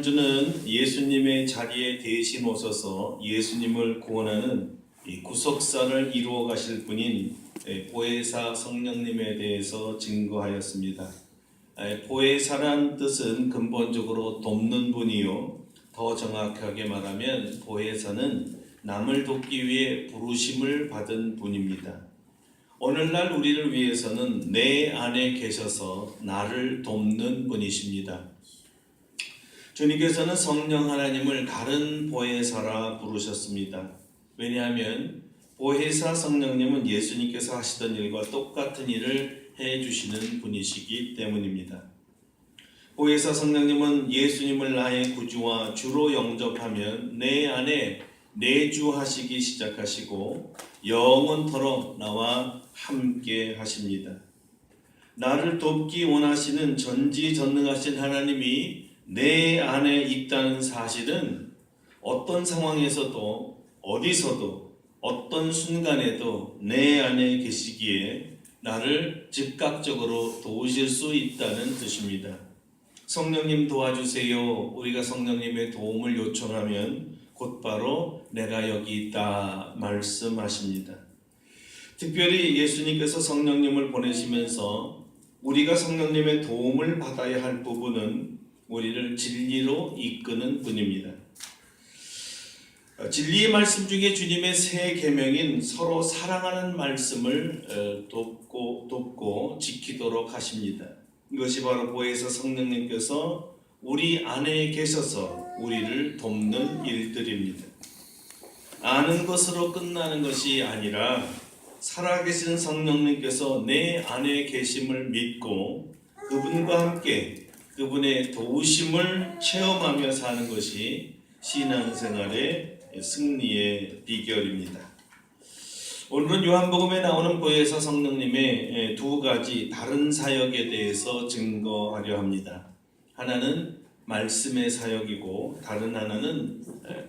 지난주는 예수님의 자리에 대신 오셔서 예수님을 구원하는 이 구속사를 이루어 가실 분인 보혜사 성령님에 대해서 증거하였습니다. 보혜사란 뜻은 근본적으로 돕는 분이요, 더 정확하게 말하면 보혜사는 남을 돕기 위해 부르심을 받은 분입니다. 오늘날 우리를 위해서는 내 안에 계셔서 나를 돕는 분이십니다. 주님께서는 성령 하나님을 다른 보혜사라 부르셨습니다. 왜냐하면 보혜사 성령님은 예수님께서 하시던 일과 똑같은 일을 해주시는 분이시기 때문입니다. 보혜사 성령님은 예수님을 나의 구주와 주로 영접하면 내 안에 내주하시기 시작하시고 영원토록 나와 함께 하십니다. 나를 돕기 원하시는 전지전능하신 하나님이 내 안에 있다는 사실은 어떤 상황에서도 어디서도 어떤 순간에도 내 안에 계시기에 나를 즉각적으로 도우실 수 있다는 뜻입니다. 성령님 도와주세요. 우리가 성령님의 도움을 요청하면 곧바로 내가 여기 있다 말씀하십니다. 특별히 예수님께서 성령님을 보내시면서 우리가 성령님의 도움을 받아야 할 부분은 우리를 진리로 이끄는 분입니다. 진리의 말씀 중에 주님의 새 계명인 서로 사랑하는 말씀을 돕고 지키도록 하십니다. 이것이 바로 보혜사 성령님께서 우리 안에 계셔서 우리를 돕는 일들입니다. 아는 것으로 끝나는 것이 아니라 살아계신 성령님께서 내 안에 계심을 믿고 그분과 함께 그분의 도우심을 체험하며 사는 것이 신앙생활의 승리의 비결입니다. 오늘은 요한복음에 나오는 보혜사 성령님의 두 가지 다른 사역에 대해서 증거하려 합니다. 하나는 말씀의 사역이고 다른 하나는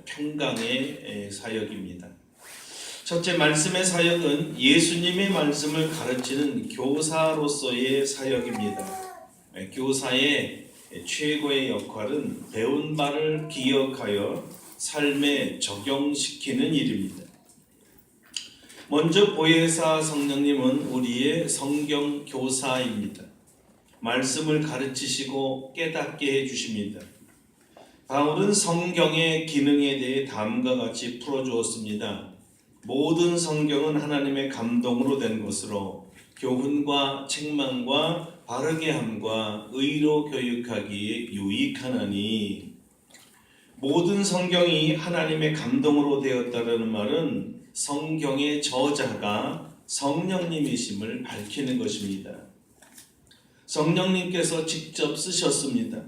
평강의 사역입니다. 첫째, 말씀의 사역은 예수님의 말씀을 가르치는 교사로서의 사역입니다. 교사의 최고의 역할은 배운 바를 기억하여 삶에 적용시키는 일입니다. 먼저 보혜사 성령님은 우리의 성경 교사입니다. 말씀을 가르치시고 깨닫게 해주십니다. 바울은 성경의 기능에 대해 다음과 같이 풀어주었습니다. 모든 성경은 하나님의 감동으로 된 것으로 교훈과 책망과 바르게 함과 의로 교육하기에 유익하나니, 모든 성경이 하나님의 감동으로 되었다는 말은 성경의 저자가 성령님이심을 밝히는 것입니다. 성령님께서 직접 쓰셨습니다.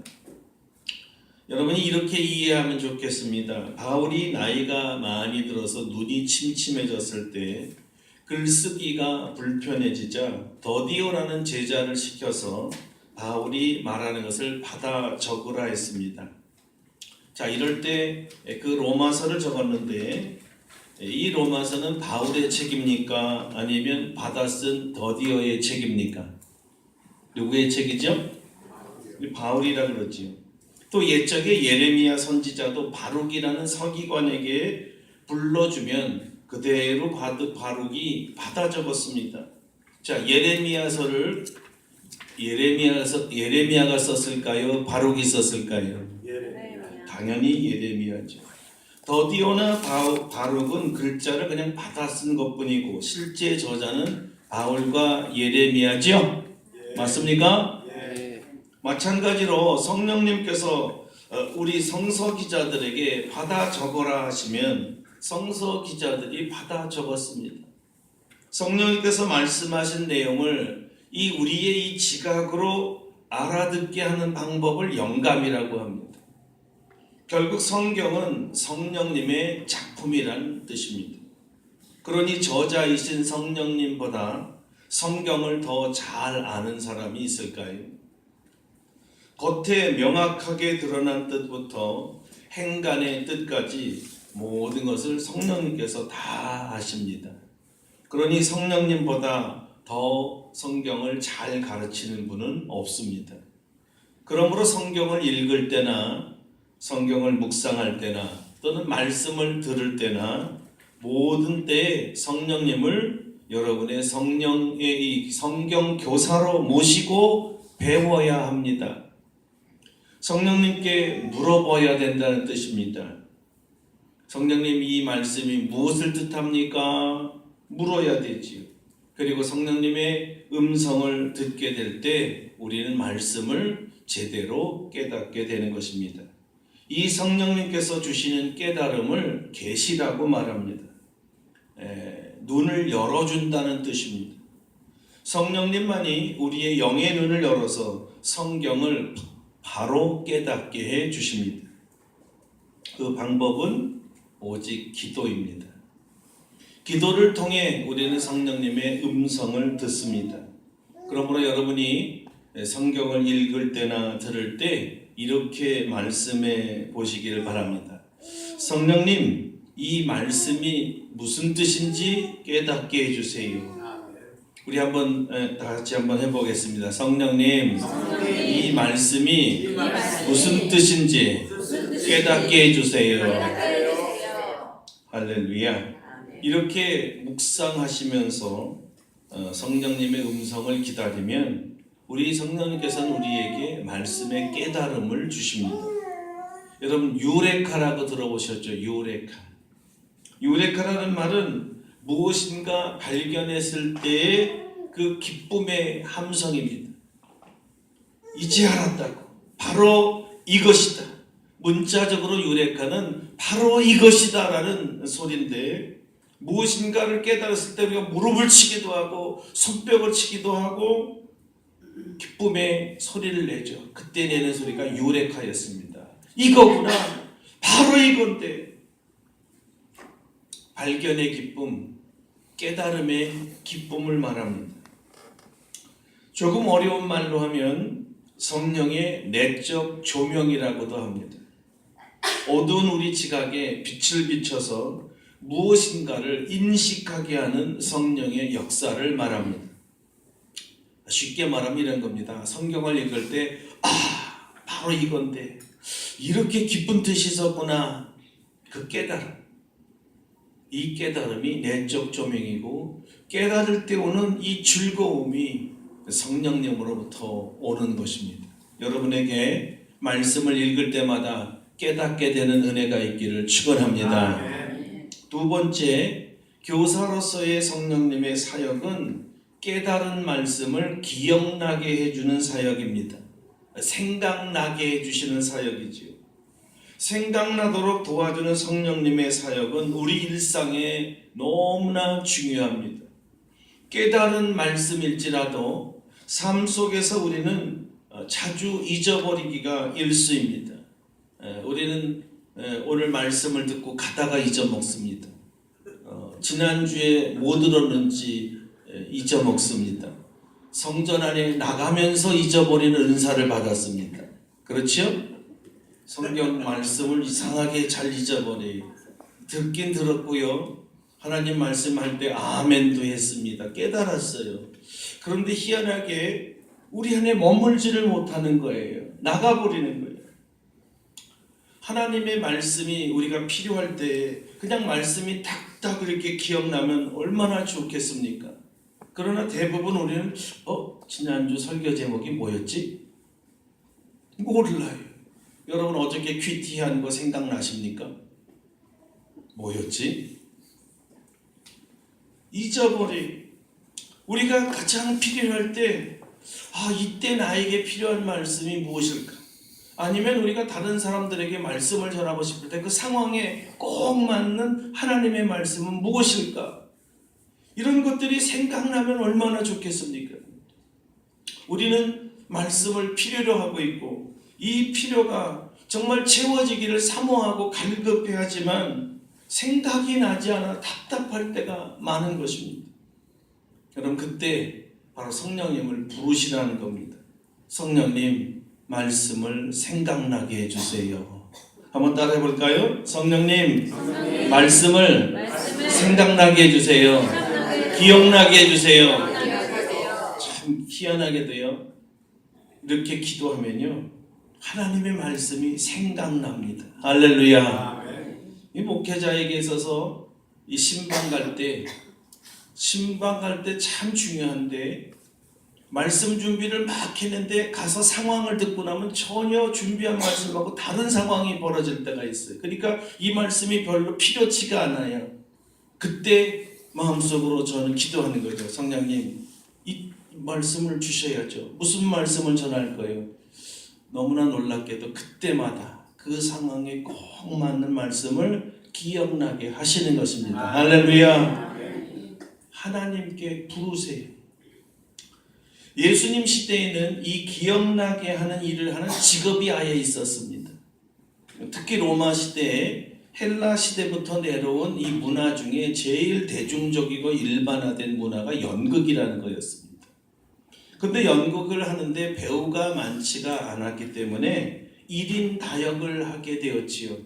여러분이 이렇게 이해하면 좋겠습니다. 바울이 나이가 많이 들어서 눈이 침침해졌을 때 글쓰기가 불편해지자 더디오라는 제자를 시켜서 바울이 말하는 것을 받아 적으라 했습니다. 자, 이럴 때 그 로마서를 적었는데 이 로마서는 바울의 책입니까? 아니면 받아 쓴 더디오의 책입니까? 누구의 책이죠? 바울이라 그러지요. 또 옛적에 예레미야 선지자도 바룩이라는 서기관에게 불러주면 그대로 바룩이 받아 적었습니다. 자, 예레미야서를 예레미야가 썼을까요? 바룩이 썼을까요? 당연히 예레미야죠. 더디오나 바룩은 글자를 그냥 받아 쓴 것뿐이고 실제 저자는 바울과 예레미야죠. 맞습니까? 마찬가지로 성령님께서 우리 성서 기자들에게 받아 적어라 하시면 성서 기자들이 받아 적었습니다. 성령님께서 말씀하신 내용을 우리의 이 지각으로 알아듣게 하는 방법을 영감이라고 합니다. 결국 성경은 성령님의 작품이란 뜻입니다. 그러니 저자이신 성령님보다 성경을 더 잘 아는 사람이 있을까요? 겉에 명확하게 드러난 뜻부터 행간의 뜻까지 모든 것을 성령님께서 다 아십니다. 그러니 성령님보다 더 성경을 잘 가르치는 분은 없습니다. 그러므로 성경을 읽을 때나 성경을 묵상할 때나 또는 말씀을 들을 때나 모든 때에 성령님을 여러분의 성령의 이 성경 교사로 모시고 배워야 합니다. 성령님께 물어봐야 된다는 뜻입니다. 성령님, 이 말씀이 무엇을 뜻합니까? 물어야 되지요. 그리고 성령님의 음성을 듣게 될 때 우리는 말씀을 제대로 깨닫게 되는 것입니다. 이 성령님께서 주시는 깨달음을 계시라고 말합니다. 눈을 열어준다는 뜻입니다. 성령님만이 우리의 영의 눈을 열어서 성경을 바로 깨닫게 해 주십니다. 그 방법은 오직 기도입니다. 기도를 통해 우리는 성령님의 음성을 듣습니다. 그러므로 여러분이 성경을 읽을 때나 들을 때 이렇게 말씀해 보시기를 바랍니다. 성령님, 이 말씀이 무슨 뜻인지 깨닫게 해주세요. 우리 한번 다 같이 한번 해보겠습니다. 성령님, 이 말씀이 무슨 뜻인지 깨닫게 해주세요. 할렐루야. 이렇게 묵상하시면서 성령님의 음성을 기다리면 우리 성령님께서는 우리에게 말씀의 깨달음을 주십니다. 여러분, 유레카라고 들어보셨죠? 유레카라는 말은 무엇인가 발견했을 때의 그 기쁨의 함성입니다. 이제 알았다고, 바로 이것이다. 문자적으로 유레카는 바로 이것이다 라는 소리인데, 무엇인가를 깨달았을 때 우리가 무릎을 치기도 하고 손뼉을 치기도 하고 기쁨의 소리를 내죠. 그때 내는 소리가 유레카였습니다. 이거구나, 바로 이건데. 발견의 기쁨, 깨달음의 기쁨을 말합니다. 조금 어려운 말로 하면 성령의 내적 조명이라고도 합니다. 어두운 우리 지각에 빛을 비춰서 무엇인가를 인식하게 하는 성령의 역사를 말합니다. 쉽게 말하면 이런 겁니다. 성경을 읽을 때 바로 이건데 이렇게 깊은 뜻이 있었구나. 그 깨달음. 이 깨달음이 내적 조명이고 깨달을 때 오는 이 즐거움이 성령님으로부터 오는 것입니다. 여러분에게 말씀을 읽을 때마다 깨닫게 되는 은혜가 있기를 축원합니다. 두 번째, 교사로서의 성령님의 사역은 깨달은 말씀을 기억나게 해주는 사역입니다. 생각나게 해주시는 사역이지요. 생각나도록 도와주는 성령님의 사역은 우리 일상에 너무나 중요합니다. 깨달은 말씀일지라도 삶 속에서 우리는 자주 잊어버리기가 일수입니다. 우리는 오늘 말씀을 듣고 가다가 잊어먹습니다. 지난주에 뭐 들었는지 잊어먹습니다. 성전 안에 나가면서 잊어버리는 은사를 받았습니다. 그렇죠? 성경 말씀을 이상하게 잘 잊어버려요. 듣긴 들었고요. 하나님 말씀할 때 아멘도 했습니다. 깨달았어요. 그런데 희한하게 우리 안에 머물지를 못하는 거예요. 나가버리는 거예요. 하나님의 말씀이 우리가 필요할 때 그냥 말씀이 탁탁 이렇게 기억나면 얼마나 좋겠습니까? 그러나 대부분 우리는 지난주 설교 제목이 뭐였지? 몰라요. 여러분 어저께 퀴티한 거 생각나십니까? 뭐였지? 잊어버리. 우리가 가장 필요할 때 이때 나에게 필요한 말씀이 무엇일까? 아니면 우리가 다른 사람들에게 말씀을 전하고 싶을 때 그 상황에 꼭 맞는 하나님의 말씀은 무엇일까? 이런 것들이 생각나면 얼마나 좋겠습니까? 우리는 말씀을 필요로 하고 있고 이 필요가 정말 채워지기를 사모하고 갈급해하지만 생각이 나지 않아 답답할 때가 많은 것입니다. 여러분, 그때 바로 성령님을 부르시라는 겁니다. 성령님, 말씀을 생각나게 해주세요. 한번 따라해 볼까요? 성령님, 말씀을 생각나게 해주세요. 기억나게 해주세요. 참 희한하게도요, 이렇게 기도하면요, 하나님의 말씀이 생각납니다. 할렐루야. 이 목회자에게 있어서 이 신방 갈 때 참 중요한데, 말씀 준비를 막 했는데 가서 상황을 듣고 나면 전혀 준비한 말씀하고 다른 상황이 벌어질 때가 있어요. 그러니까 이 말씀이 별로 필요치가 않아요. 그때 마음속으로 저는 기도하는 거죠. 성령님, 이 말씀을 주셔야죠. 무슨 말씀을 전할 거예요? 너무나 놀랍게도 그때마다 그 상황에 꼭 맞는 말씀을 기억나게 하시는 것입니다. 할렐루야. 하나님께 부르세요. 예수님 시대에는 이 기억나게 하는 일을 하는 직업이 아예 있었습니다. 특히 로마 시대에, 헬라 시대부터 내려온 이 문화 중에 제일 대중적이고 일반화된 문화가 연극이라는 거였습니다. 근데 연극을 하는데 배우가 많지가 않았기 때문에 1인 다역을 하게 되었지요.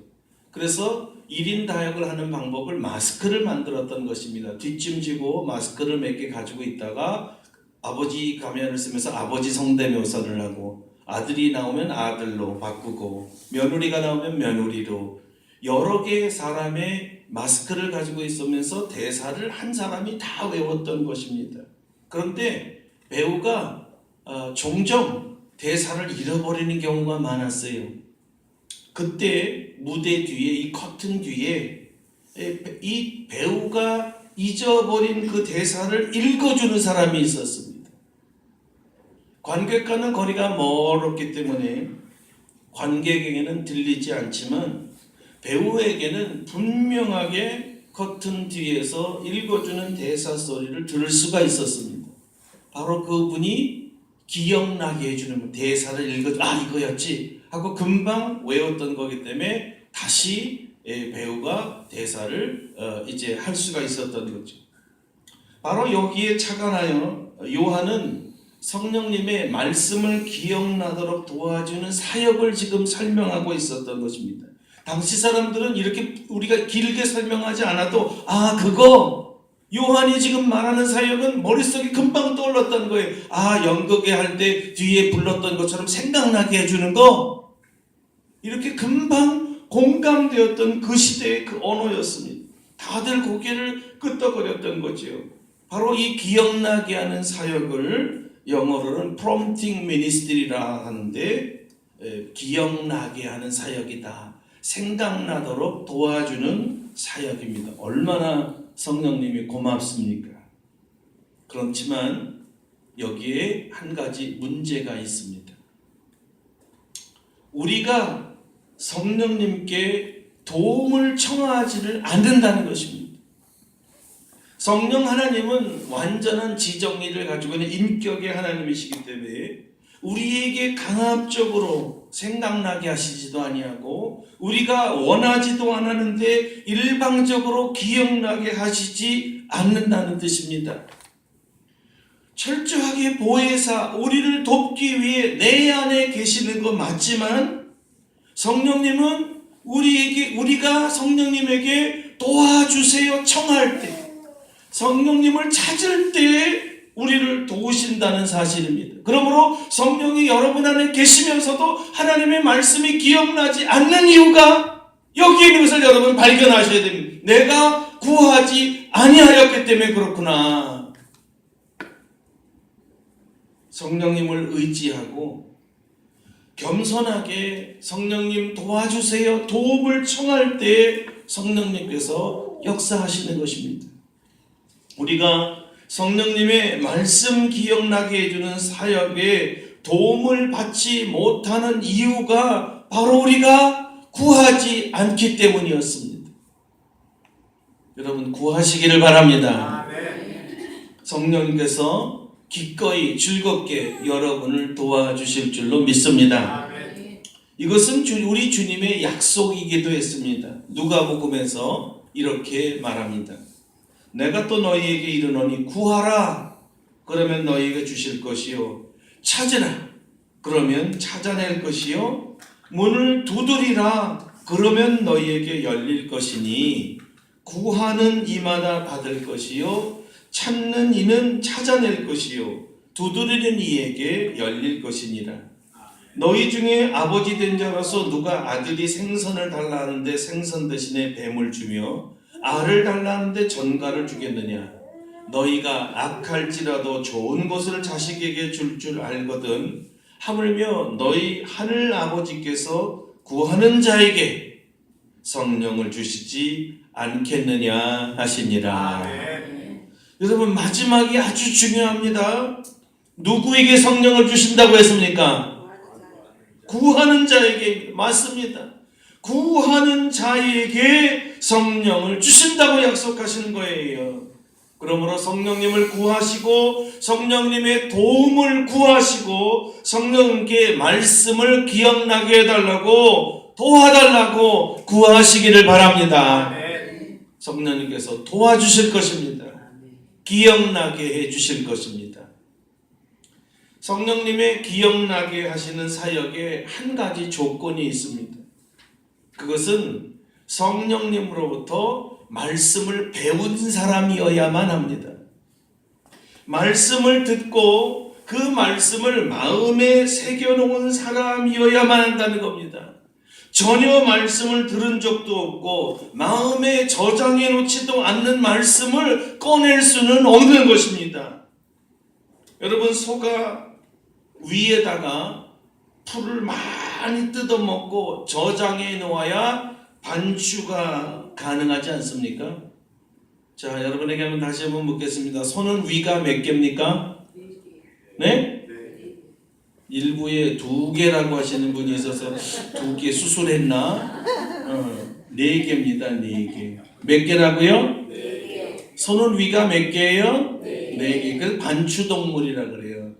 그래서 1인 다역을 하는 방법을 마스크를 만들었던 것입니다. 뒷짐지고 마스크를 몇 개 가지고 있다가 아버지 가면을 쓰면서 아버지 성대묘사를 하고, 아들이 나오면 아들로 바꾸고, 며느리가 나오면 며느리로, 여러 개의 사람의 마스크를 가지고 있으면서 대사를 한 사람이 다 외웠던 것입니다. 그런데 배우가 종종 대사를 잃어버리는 경우가 많았어요. 그때 무대 뒤에, 이 커튼 뒤에 이 배우가 잊어버린 그 대사를 읽어주는 사람이 있었습니다. 관객과는 거리가 멀었기 때문에 관객에게는 들리지 않지만 배우에게는 분명하게 커튼 뒤에서 읽어주는 대사 소리를 들을 수가 있었습니다. 바로 그분이 기억나게 해주는, 대사를 이거였지 하고 금방 외웠던 거기 때문에 다시 배우가 대사를 이제 할 수가 있었던 거죠. 바로 여기에 착안하여 요한은 성령님의 말씀을 기억나도록 도와주는 사역을 지금 설명하고 있었던 것입니다. 당시 사람들은 이렇게 우리가 길게 설명하지 않아도 그거 요한이 지금 말하는 사역은 머릿속에 금방 떠올랐던 거예요. 연극회 할 때 뒤에 불렀던 것처럼 생각나게 해주는 거, 이렇게 금방 공감되었던 그 시대의 그 언어였습니다. 다들 고개를 끄덕거렸던 거지요. 바로 이 기억나게 하는 사역을 영어로는 prompting ministry라 하는데, 기억나게 하는 사역이다, 생각나도록 도와주는 사역입니다. 얼마나 성령님이 고맙습니까? 그렇지만 여기에 한 가지 문제가 있습니다. 우리가 성령님께 도움을 청하지를 않는다는 것입니다. 성령 하나님은 완전한 지정의를 가지고 있는 인격의 하나님이시기 때문에 우리에게 강압적으로 생각나게 하시지도 아니하고, 우리가 원하지도 않았는데 일방적으로 기억나게 하시지 않는다는 뜻입니다. 철저하게 보혜사, 우리를 돕기 위해 내 안에 계시는 거 맞지만, 성령님은 우리가 성령님에게 도와주세요 청할 때, 성령님을 찾을 때 우리를 도우신다는 사실입니다. 그러므로 성령이 여러분 안에 계시면서도 하나님의 말씀이 기억나지 않는 이유가 여기 있는 것을 여러분 발견하셔야 됩니다. 내가 구하지 아니하였기 때문에 그렇구나. 성령님을 의지하고 겸손하게 성령님 도와주세요, 도움을 청할 때 성령님께서 역사하시는 것입니다. 우리가 성령님의 말씀 기억나게 해주는 사역에 도움을 받지 못하는 이유가 바로 우리가 구하지 않기 때문이었습니다. 여러분 구하시기를 바랍니다. 성령님께서 기꺼이 즐겁게 여러분을 도와주실 줄로 믿습니다. 이것은 우리 주님의 약속이기도 했습니다. 누가복음에서 이렇게 말합니다. 내가 또 너희에게 이르노니 구하라 그러면 너희에게 주실 것이요, 찾으라 그러면 찾아낼 것이요, 문을 두드리라 그러면 너희에게 열릴 것이니 구하는 이마다 받을 것이요, 찾는 이는 찾아낼 것이요, 두드리는 이에게 열릴 것이니라. 너희 중에 아버지 된 자로서 누가 아들이 생선을 달라 하는데 생선 대신에 뱀을 주며 알을 달라 하는데 전갈을 주겠느냐? 너희가 악할지라도 좋은 것을 자식에게 줄 알거든. 하물며 너희 하늘 아버지께서 구하는 자에게 성령을 주시지 않겠느냐 하시니라. 여러분, 마지막이 아주 중요합니다. 누구에게 성령을 주신다고 했습니까? 구하는 자에게. 맞습니다. 구하는 자에게 성령을 주신다고 약속하시는 거예요. 그러므로 성령님을 구하시고 성령님의 도움을 구하시고 성령님께 말씀을 기억나게 해달라고, 도와달라고 구하시기를 바랍니다. 성령님께서 도와주실 것입니다. 기억나게 해주실 것입니다. 성령님의 기억나게 하시는 사역에 한 가지 조건이 있습니다. 그것은 성령님으로부터 말씀을 배운 사람이어야만 합니다. 말씀을 듣고 그 말씀을 마음에 새겨놓은 사람이어야만 한다는 겁니다. 전혀 말씀을 들은 적도 없고 마음에 저장해 놓지도 않는 말씀을 꺼낼 수는 없는 것입니다. 여러분, 소가 위에다가 풀을 많이 뜯어먹고 저장해 놓아야 반추가 가능하지 않습니까? 자, 여러분에게 한번 다시 한번 묻겠습니다. 소는 위가 몇 개입니까? 네? 일부에 2개라고 하시는 분이 있어서 2개 수술했나? 4개입니다. 4개. 몇 개라고요? 4개. 소는 위가 몇 개예요? 4개. 그래서 반추동물이라 그래요.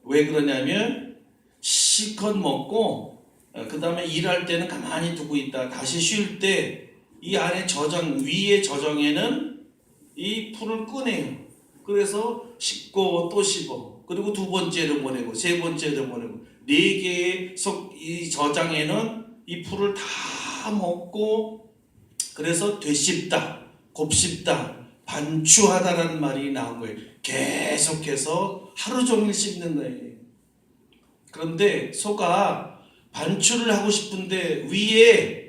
왜 그러냐면 실컷 먹고 그 다음에 일할 때는 가만히 두고 있다 다시 쉴 때 이 안에 위에 저정에는 이 풀을 꺼내요. 그래서 씹고 또 씹어. 그리고 2번째로 보내고 3번째로 보내고 4개의 이 저장에는 이 풀을 다 먹고, 그래서 되씹다, 곱씹다, 반추하다라는 말이 나온 거예요. 계속해서 하루 종일 씹는 거예요. 그런데 소가 반추를 하고 싶은데 위에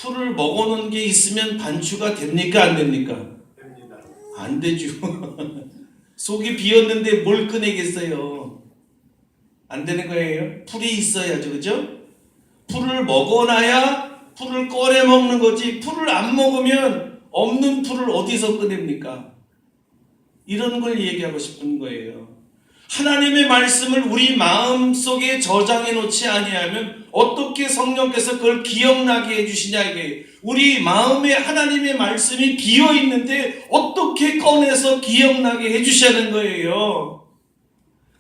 풀을 먹어놓은 게 있으면 반추가 됩니까? 안 됩니까? 됩니다. 안 되죠. 속이 비었는데 뭘 꺼내겠어요? 안 되는 거예요. 풀이 있어야죠. 그죠? 풀을 먹어놔야 풀을 꺼내 먹는 거지, 풀을 안 먹으면 없는 풀을 어디서 꺼냅니까? 이런 걸 얘기하고 싶은 거예요. 하나님의 말씀을 우리 마음속에 저장해 놓지 아니하면 어떻게 성령께서 그걸 기억나게 해주시냐 이게. 우리 마음에 하나님의 말씀이 비어 있는데 어떻게 꺼내서 기억나게 해주시는 거예요.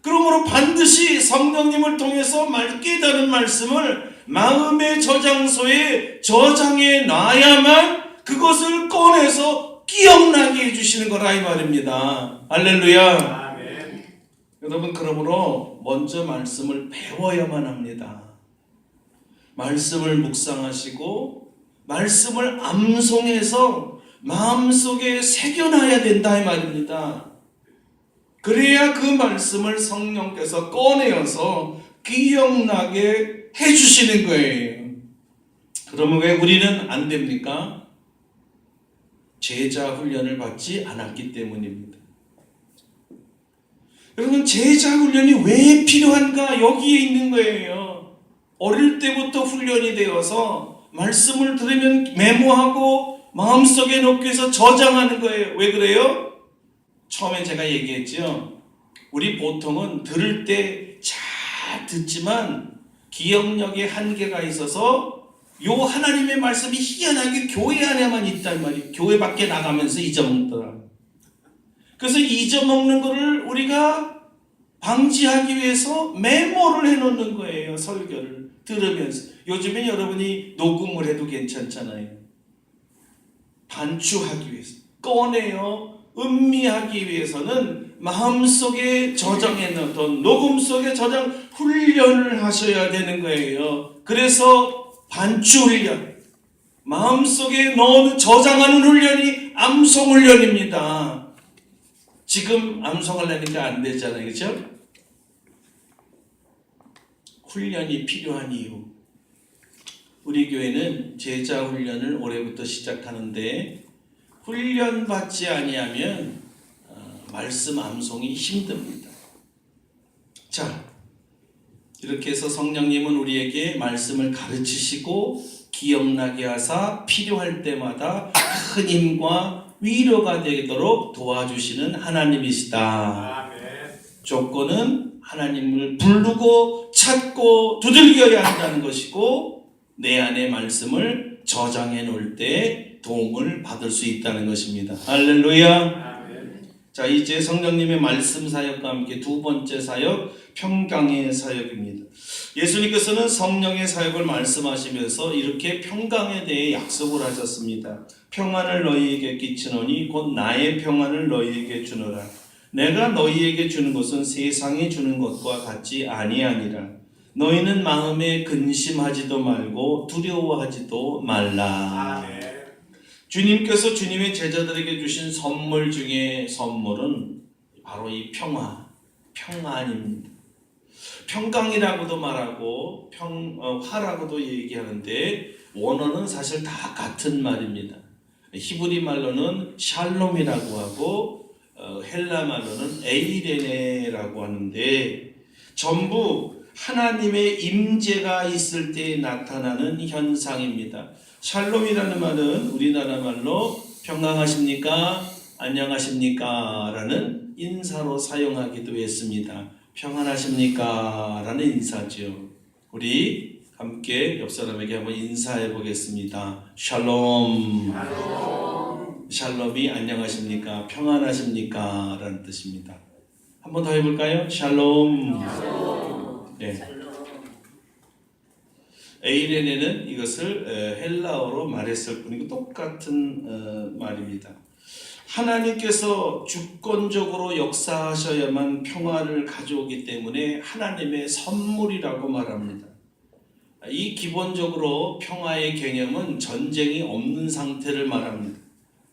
그러므로 반드시 성령님을 통해서 깨달은 말씀을 마음의 저장소에 저장해 놔야만 그것을 꺼내서 기억나게 해주시는 거라 이 말입니다. 할렐루야. 여러분, 그러므로 먼저 말씀을 배워야만 합니다. 말씀을 묵상하시고 말씀을 암송해서 마음속에 새겨놔야 된다 이 말입니다. 그래야 그 말씀을 성령께서 꺼내어서 기억나게 해주시는 거예요. 그러면 왜 우리는 안 됩니까? 제자 훈련을 받지 않았기 때문입니다. 여러분, 제자 훈련이 왜 필요한가? 여기에 있는 거예요. 어릴 때부터 훈련이 되어서 말씀을 들으면 메모하고 마음속에 넣기 위해서 저장하는 거예요. 왜 그래요? 처음에 제가 얘기했죠. 우리 보통은 들을 때 잘 듣지만 기억력에 한계가 있어서 요 하나님의 말씀이 희한하게 교회 안에만 있단 말이에요. 교회 밖에 나가면서 잊어먹더라. 그래서 잊어먹는 거를 우리가 방지하기 위해서 메모를 해놓는 거예요. 설교를 들으면서. 요즘엔 여러분이 녹음을 해도 괜찮잖아요. 반추하기 위해서, 꺼내어 음미하기 위해서는 마음속에 저장해 놓던 녹음 속에 저장 훈련을 하셔야 되는 거예요. 그래서 반추 훈련, 마음속에 넣어 저장하는 훈련이 암송 훈련입니다. 지금 암송하려니까 안 되잖아요. 그렇죠? 훈련이 필요한 이유. 우리 교회는 제자 훈련을 올해부터 시작하는데 훈련받지 아니하면 말씀 암송이 힘듭니다. 자, 이렇게 해서 성령님은 우리에게 말씀을 가르치시고 기억나게 하사 필요할 때마다 큰 힘과 위로가 되도록 도와주시는 하나님이시다. 아멘. 조건은 하나님을 부르고 찾고 두들겨야 한다는 것이고 내 안에 말씀을 저장해 놓을 때 도움을 받을 수 있다는 것입니다. 할렐루야. 아멘. 자, 이제 성령님의 말씀 사역과 함께 두 번째 사역, 평강의 사역입니다. 예수님께서는 성령의 사역을 말씀하시면서 이렇게 평강에 대해 약속을 하셨습니다. 평안을 너희에게 끼치노니 곧 나의 평안을 너희에게 주노라. 내가 너희에게 주는 것은 세상이 주는 것과 같지 아니하니라. 너희는 마음에 근심하지도 말고 두려워하지도 말라. 아멘. 주님께서 주님의 제자들에게 주신 선물 중에 선물은 바로 이 평안입니다. 평강이라고도 말하고 화라고도 얘기하는데 원어는 사실 다 같은 말입니다. 히브리 말로는 샬롬이라고 하고 헬라 말로는 에이레네라고 하는데 전부 하나님의 임재가 있을 때 나타나는 현상입니다. 샬롬이라는 말은 우리나라 말로 평강하십니까? 안녕하십니까? 라는 인사로 사용하기도 했습니다. 평안하십니까? 라는 인사죠. 우리 함께 옆 사람에게 한번 인사해 보겠습니다. 샬롬. 샬롬이 안녕하십니까? 평안하십니까? 라는 뜻입니다. 한번 더 해볼까요? 샬롬. 네. 에이레네는 이것을 헬라어로 말했을 뿐이고 똑같은 말입니다. 하나님께서 주권적으로 역사하셔야만 평화를 가져오기 때문에 하나님의 선물이라고 말합니다. 이 기본적으로 평화의 개념은 전쟁이 없는 상태를 말합니다.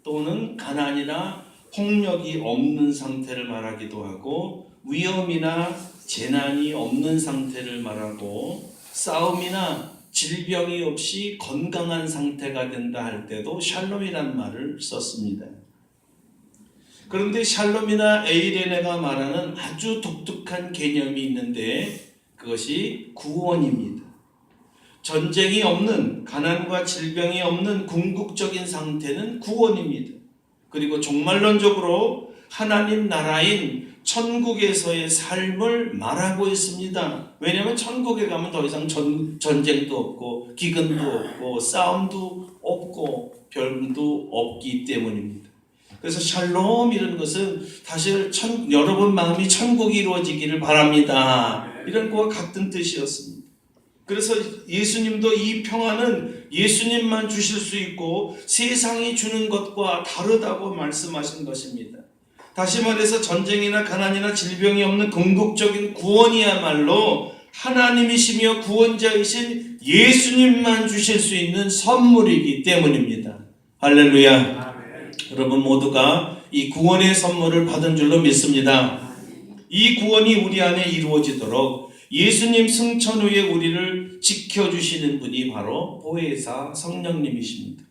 또는 가난이나 폭력이 없는 상태를 말하기도 하고 위험이나 재난이 없는 상태를 말하고 싸움이나 질병이 없이 건강한 상태가 된다 할 때도 샬롬이란 말을 썼습니다. 그런데 샬롬이나 에이레네가 말하는 아주 독특한 개념이 있는데 그것이 구원입니다. 전쟁이 없는, 가난과 질병이 없는 궁극적인 상태는 구원입니다. 그리고 종말론적으로 하나님 나라인 천국에서의 삶을 말하고 있습니다. 왜냐하면 천국에 가면 더 이상 전쟁도 없고 기근도 없고 싸움도 없고 별도 없기 때문입니다. 그래서 샬롬 이런 것은 사실 여러분 마음이 천국이 이루어지기를 바랍니다. 이런 것과 같은 뜻이었습니다. 그래서 예수님도 이 평안은 예수님만 주실 수 있고 세상이 주는 것과 다르다고 말씀하신 것입니다. 다시 말해서 전쟁이나 가난이나 질병이 없는 궁극적인 구원이야말로 하나님이시며 구원자이신 예수님만 주실 수 있는 선물이기 때문입니다. 할렐루야. 아멘. 여러분 모두가 이 구원의 선물을 받은 줄로 믿습니다. 이 구원이 우리 안에 이루어지도록 예수님 승천 후에 우리를 지켜주시는 분이 바로 보혜사 성령님이십니다.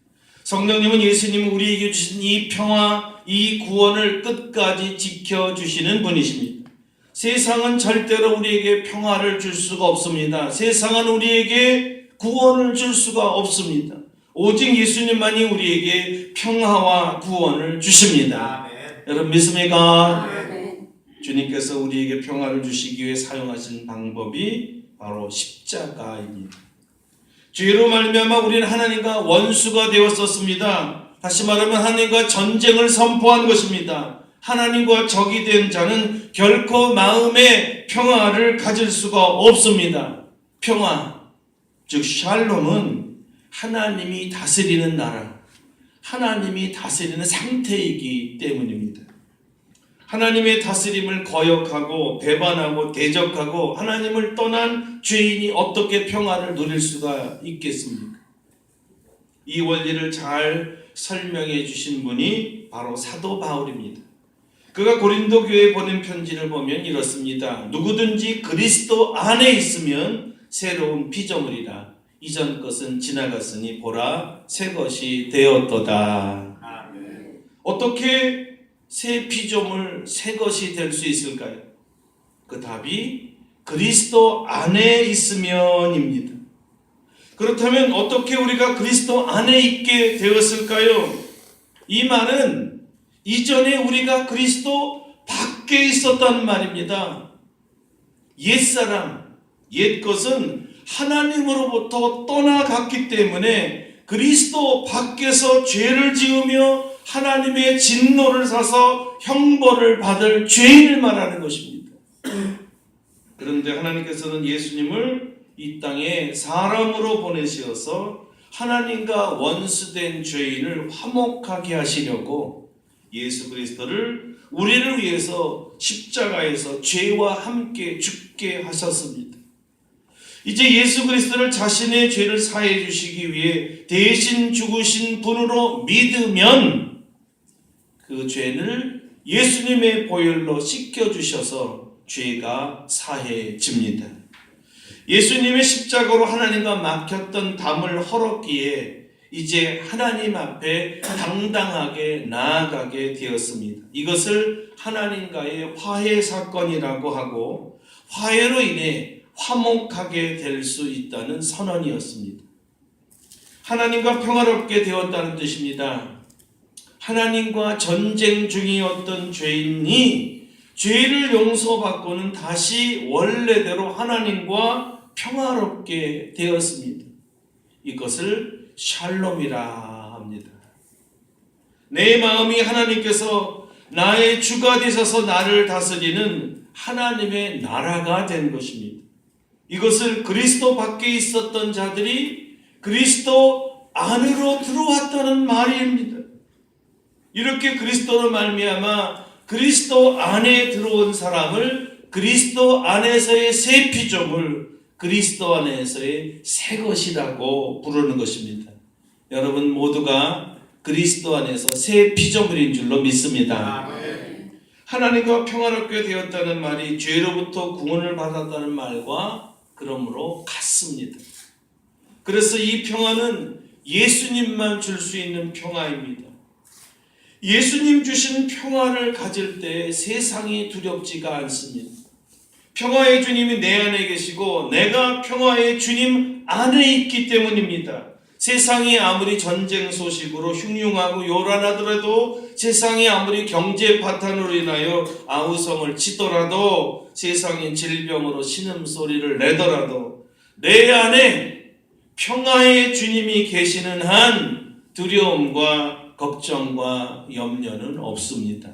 성령님은 예수님 우리에게 주신 이 평화, 이 구원을 끝까지 지켜주시는 분이십니다. 세상은 절대로 우리에게 평화를 줄 수가 없습니다. 세상은 우리에게 구원을 줄 수가 없습니다. 오직 예수님만이 우리에게 평화와 구원을 주십니다. 아멘. 여러분 믿습니까? 아멘. 주님께서 우리에게 평화를 주시기 위해 사용하신 방법이 바로 십자가입니다. 죄로 말미암아 우리는 하나님과 원수가 되었었습니다. 다시 말하면 하나님과 전쟁을 선포한 것입니다. 하나님과 적이 된 자는 결코 마음의 평화를 가질 수가 없습니다. 평화, 즉 샬롬은 하나님이 다스리는 나라, 하나님이 다스리는 상태이기 때문입니다. 하나님의 다스림을 거역하고 배반하고 대적하고 하나님을 떠난 죄인이 어떻게 평화를 누릴 수가 있겠습니까? 이 원리를 잘 설명해 주신 분이 바로 사도 바울입니다. 그가 고린도 교회에 보낸 편지를 보면 이렇습니다. 누구든지 그리스도 안에 있으면 새로운 피조물이라. 이전 것은 지나갔으니 보라 새 것이 되었도다. 아멘. 어떻게 새 피조물 새 것이 될 수 있을까요? 그 답이 그리스도 안에 있으면입니다. 그렇다면 어떻게 우리가 그리스도 안에 있게 되었을까요? 이 말은 이전에 우리가 그리스도 밖에 있었단 말입니다. 옛사람, 옛것은 하나님으로부터 떠나갔기 때문에 그리스도 밖에서 죄를 지으며 하나님의 진노를 사서 형벌을 받을 죄인을 말하는 것입니다. 그런데 하나님께서는 예수님을 이 땅에 사람으로 보내시어서 하나님과 원수된 죄인을 화목하게 하시려고 예수 그리스도를 우리를 위해서 십자가에서 죄와 함께 죽게 하셨습니다. 이제 예수 그리스도를 자신의 죄를 사해 주시기 위해 대신 죽으신 분으로 믿으면 그 죄를 예수님의 보혈로 씻겨주셔서 죄가 사해집니다. 예수님의 십자가로 하나님과 막혔던 담을 헐었기에 이제 하나님 앞에 당당하게 나아가게 되었습니다. 이것을 하나님과의 화해 사건이라고 하고 화해로 인해 화목하게 될 수 있다는 선언이었습니다. 하나님과 평화롭게 되었다는 뜻입니다. 하나님과 전쟁 중이었던 죄인이 죄를 용서받고는 다시 원래대로 하나님과 평화롭게 되었습니다. 이것을 샬롬이라 합니다. 내 마음이 하나님께서 나의 주가 되셔서 나를 다스리는 하나님의 나라가 된 것입니다. 이것을 그리스도 밖에 있었던 자들이 그리스도 안으로 들어왔다는 말입니다. 이렇게 그리스도로 말미암아 그리스도 안에 들어온 사람을 그리스도 안에서의 새 피조물, 그리스도 안에서의 새 것이라고 부르는 것입니다. 여러분 모두가 그리스도 안에서 새 피조물인 줄로 믿습니다. 아멘. 하나님과 평화롭게 되었다는 말이 죄로부터 구원을 받았다는 말과 그러므로 같습니다. 그래서 이 평화는 예수님만 줄 수 있는 평화입니다. 예수님 주신 평화를 가질 때 세상이 두렵지가 않습니다. 평화의 주님이 내 안에 계시고 내가 평화의 주님 안에 있기 때문입니다. 세상이 아무리 전쟁 소식으로 흉흉하고 요란하더라도, 세상이 아무리 경제 파탄으로 인하여 아우성을 치더라도, 세상이 질병으로 신음소리를 내더라도 내 안에 평화의 주님이 계시는 한 두려움과 걱정과 염려는 없습니다.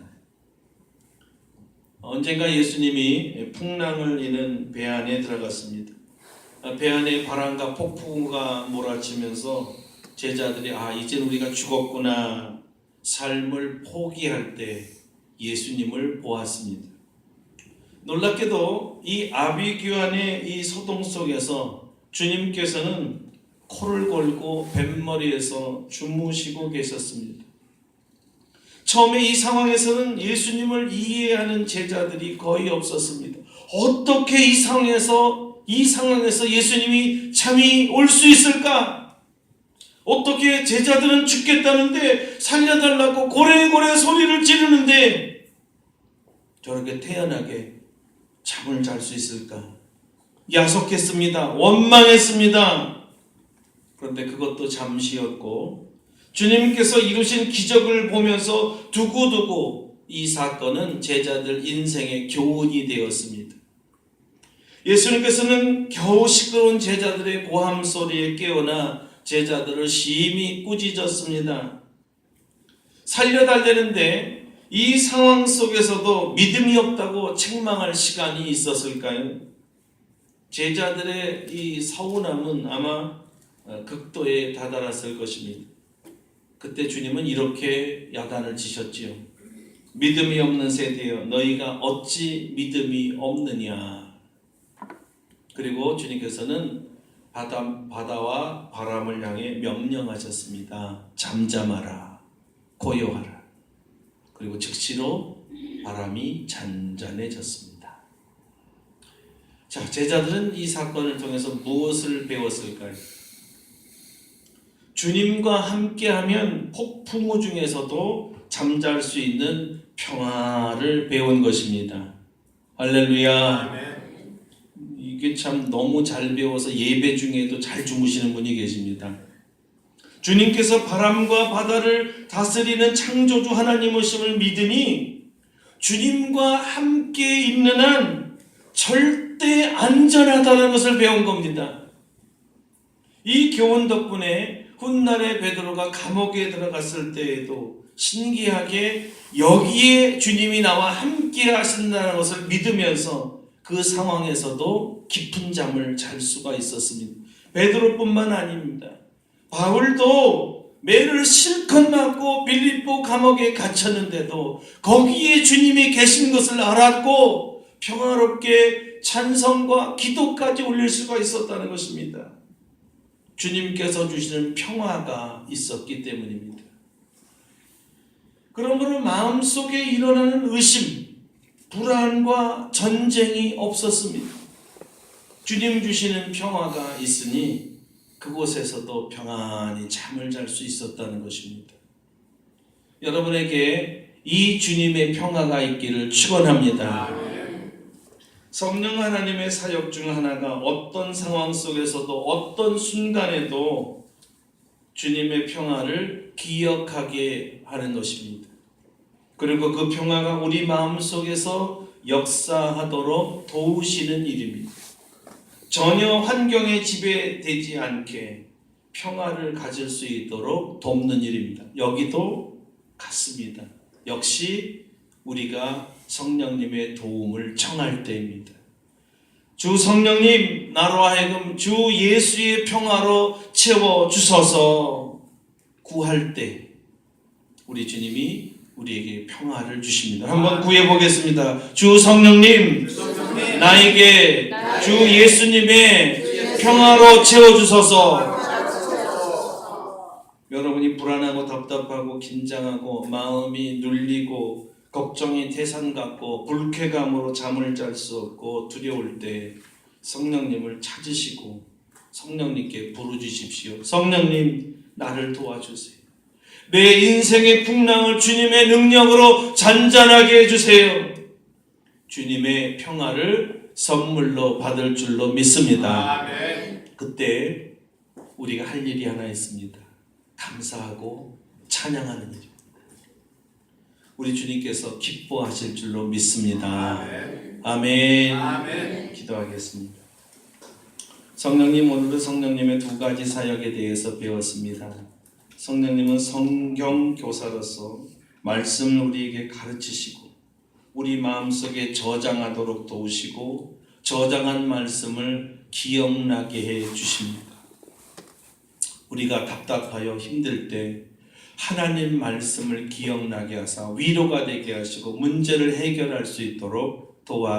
언젠가 예수님이 풍랑을 이는 배 안에 들어갔습니다. 배 안에 바람과 폭풍우가 몰아치면서 제자들이 이젠 우리가 죽었구나 삶을 포기할 때 예수님을 보았습니다. 놀랍게도 이 아비규환의 이 소동 속에서 주님께서는 코를 골고 뱃머리에서 주무시고 계셨습니다. 처음에 이 상황에서는 예수님을 이해하는 제자들이 거의 없었습니다. 어떻게 이 상황에서 예수님이 잠이 올 수 있을까? 어떻게 제자들은 죽겠다는데 살려달라고 고래고래 소리를 지르는데 저렇게 태연하게 잠을 잘 수 있을까? 야속했습니다. 원망했습니다. 그런데 그것도 잠시였고 주님께서 이루신 기적을 보면서 두고두고 이 사건은 제자들 인생의 교훈이 되었습니다. 예수님께서는 겨우 시끄러운 제자들의 고함 소리에 깨어나 제자들을 심히 꾸짖었습니다. 살려달라는데 이 상황 속에서도 믿음이 없다고 책망할 시간이 있었을까요? 제자들의 이 서운함은 아마 극도에 다다랐을 것입니다. 그때 주님은 이렇게 야단을 치셨지요. 믿음이 없는 세대여, 너희가 어찌 믿음이 없느냐. 그리고 주님께서는 바다와 바람을 향해 명령하셨습니다. 잠잠하라, 고요하라. 그리고 즉시로 바람이 잔잔해졌습니다. 자, 제자들은 이 사건을 통해서 무엇을 배웠을까요? 주님과 함께하면 폭풍우 중에서도 잠잘 수 있는 평화를 배운 것입니다. 할렐루야. 이게 참 너무 잘 배워서 예배 중에도 잘 주무시는 분이 계십니다. 주님께서 바람과 바다를 다스리는 창조주 하나님이심을 믿으니 주님과 함께 있는 한 절대 안전하다는 것을 배운 겁니다. 이 교훈 덕분에 훗날에 베드로가 감옥에 들어갔을 때에도 신기하게 여기에 주님이 나와 함께 하신다는 것을 믿으면서 그 상황에서도 깊은 잠을 잘 수가 있었습니다. 베드로뿐만 아닙니다. 바울도 매를 실컷 맞고 빌립보 감옥에 갇혔는데도 거기에 주님이 계신 것을 알았고 평화롭게 찬송과 기도까지 올릴 수가 있었다는 것입니다. 주님께서 주시는 평화가 있었기 때문입니다. 그러므로 마음속에 일어나는 의심, 불안과 전쟁이 없었습니다. 주님 주시는 평화가 있으니 그곳에서도 평안히 잠을 잘 수 있었다는 것입니다. 여러분에게 이 주님의 평화가 있기를 축원합니다. 성령 하나님의 사역 중 하나가 어떤 상황 속에서도 어떤 순간에도 주님의 평화를 기억하게 하는 것입니다. 그리고 그 평화가 우리 마음속에서 역사하도록 도우시는 일입니다. 전혀 환경에 지배되지 않게 평화를 가질 수 있도록 돕는 일입니다. 여기도 같습니다. 역시 우리가 성령님의 도움을 청할 때입니다. 주 성령님, 나로 하여금 주 예수의 평화로 채워주소서 구할 때 우리 주님이 우리에게 평화를 주십니다. 한번 구해보겠습니다. 주 성령님, 나에게 주 예수님의 평화로 채워주소서. 여러분이 불안하고 답답하고 긴장하고 마음이 눌리고 걱정이 태산 같고 불쾌감으로 잠을 잘 수 없고 두려울 때 성령님을 찾으시고 성령님께 부르주십시오. 성령님, 나를 도와주세요. 내 인생의 풍랑을 주님의 능력으로 잔잔하게 해주세요. 주님의 평화를 선물로 받을 줄로 믿습니다. 그때 우리가 할 일이 하나 있습니다. 감사하고 찬양하는 일입니다. 우리 주님께서 기뻐하실 줄로 믿습니다. 아멘. 기도하겠습니다. 성령님, 오늘도 성령님의 두 가지 사역에 대해서 배웠습니다. 성령님은 성경 교사로서 말씀을 우리에게 가르치시고 우리 마음속에 저장하도록 도우시고 저장한 말씀을 기억나게 해 주십니다. 우리가 답답하여 힘들 때 하나님 말씀을 기억나게 하사 위로가 되게 하시고 문제를 해결할 수 있도록 도와